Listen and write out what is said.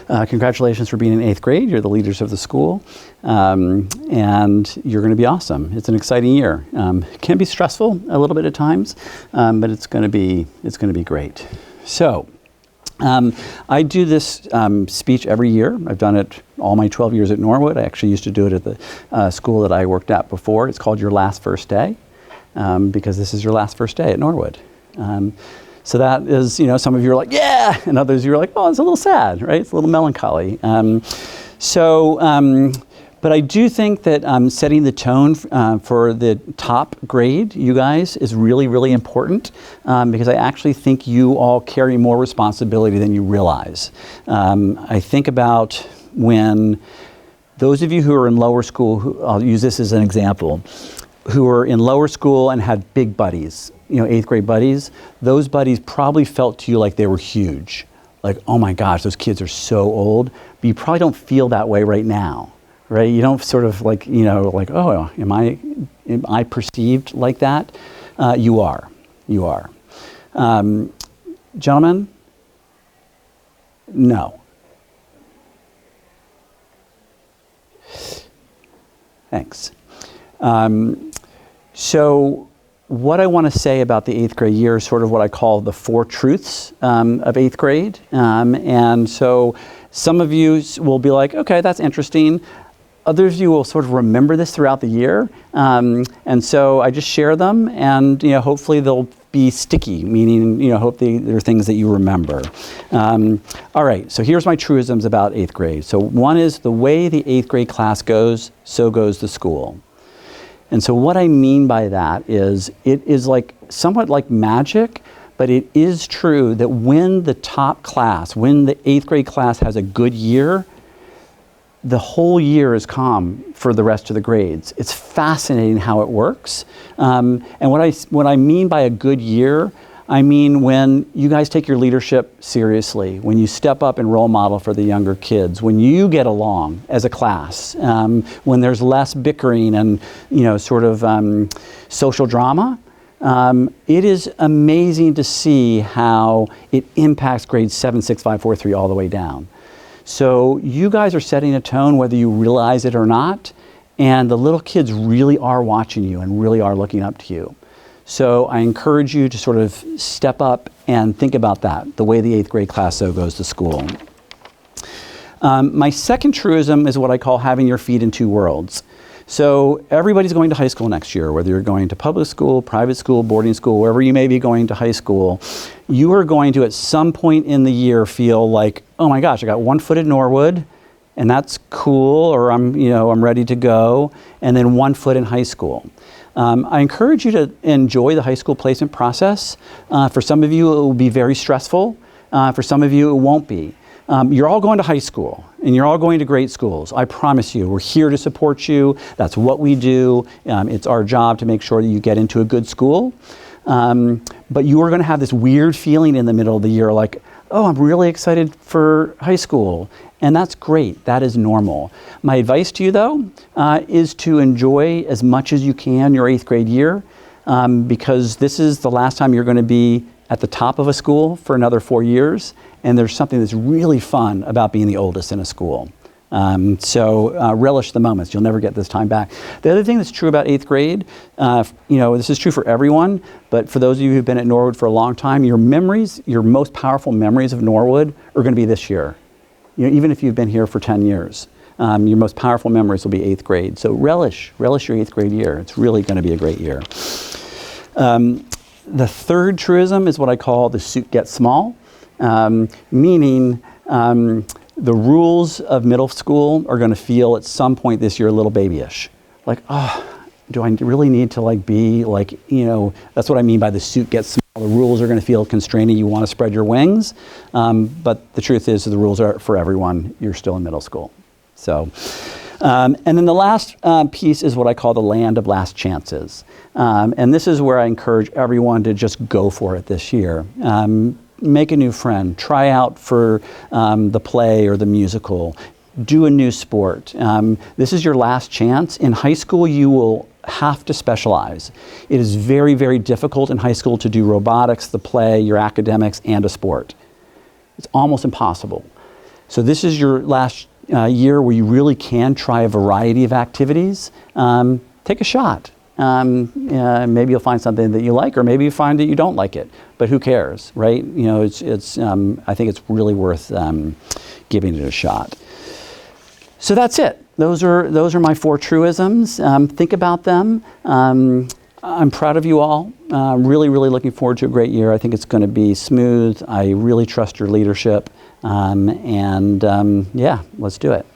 Congratulations for being in 8th grade. You're the leaders of the school, and you're going to be awesome. It's an exciting year. It can be stressful a little bit at times, but it's going to be great. So, I do this speech every year. I've done it all my 12 years at Norwood. I actually used to do it at the school that I worked at before. It's called Your Last First Day, because this is your last first day at Norwood. So that is, some of you are like, yeah, and others you are like, oh, it's a little sad, right? It's a little melancholy. But I do think that setting the tone for the top grade, you guys, is really, really important, because I actually think you all carry more responsibility than you realize. I think about when those of you who are in lower school, I'll use this as an example, who are in lower school and had big buddies, 8th grade buddies, those buddies probably felt to you like they were huge. Like, oh my gosh, those kids are so old. But you probably don't feel that way right now, right? You don't sort of like, oh, am I perceived like that? You are. Gentlemen? No. Thanks. So what I want to say about the 8th grade year is sort of what I call the 4 truths of 8th grade. And so some of you will be like, okay, that's interesting. Others of you will sort of remember this throughout the year. And so I just share them, and hopefully they'll be sticky, meaning hopefully they're things that you remember. All right, so here's my truisms about 8th grade. So one is, the way the 8th grade class goes, so goes the school. And so what I mean by that is, it is somewhat like magic, but it is true that when the top class, when the 8th grade class has a good year, the whole year is calm for the rest of the grades. It's fascinating how it works. And what I mean by a good year, I mean when you guys take your leadership seriously, when you step up and role model for the younger kids, when you get along as a class, when there's less bickering and social drama. It is amazing to see how it impacts grades 7, 6, 5, 4, 3 all the way down. So you guys are setting a tone whether you realize it or not, and the little kids really are watching you and really are looking up to you. So I encourage you to sort of step up and think about that, the way the 8th grade class so goes to school. My second truism is what I call having your feet in 2 worlds. So everybody's going to high school next year, whether you're going to public school, private school, boarding school, wherever you may be going to high school. You are going to, at some point in the year, feel like, oh my gosh, I got one foot at Norwood, and that's cool, or I'm ready to go, and then one foot in high school. I encourage you to enjoy the high school placement process. For some of you, it will be very stressful. For some of you, it won't be. You're all going to high school, and you're all going to great schools. I promise you, we're here to support you. That's what we do. It's our job to make sure that you get into a good school. But you are going to have this weird feeling in the middle of the year, like, oh, I'm really excited for high school. And that's great. That is normal. My advice to you, though, is to enjoy as much as you can your 8th grade year, because this is the last time you're going to be at the top of a school for another 4 years. And there's something that's really fun about being the oldest in a school. So relish the moments. You'll never get this time back. The other thing that's true about 8th grade, this is true for everyone, but for those of you who've been at Norwood for a long time, your memories, your most powerful memories of Norwood are going to be this year. Even if you've been here for 10 years, your most powerful memories will be 8th grade. So relish your 8th grade year. It's really going to be a great year. The third truism is what I call the suit gets small, meaning the rules of middle school are going to feel at some point this year a little babyish. Like, oh, do I really need to be that's what I mean by the suit gets small. The rules are going to feel constraining. You want to spread your wings. But the truth is the rules are for everyone. You're still in middle school. So, and then the last piece is what I call the land of last chances. And this is where I encourage everyone to just go for it this year. Make a new friend. Try out for the play or the musical. Do a new sport. This is your last chance. In high school, you will have to specialize. It is very, very difficult in high school to do robotics, the play, your academics, and a sport. It's almost impossible. So this is your last year where you really can try a variety of activities. Take a shot. Maybe you'll find something that you like, or maybe you find that you don't like it. But who cares, right? You know, I think it's really worth giving it a shot. So that's it. Those are my 4 truisms. Think about them. I'm proud of you all. Really, really looking forward to a great year. I think it's going to be smooth. I really trust your leadership. Yeah, let's do it.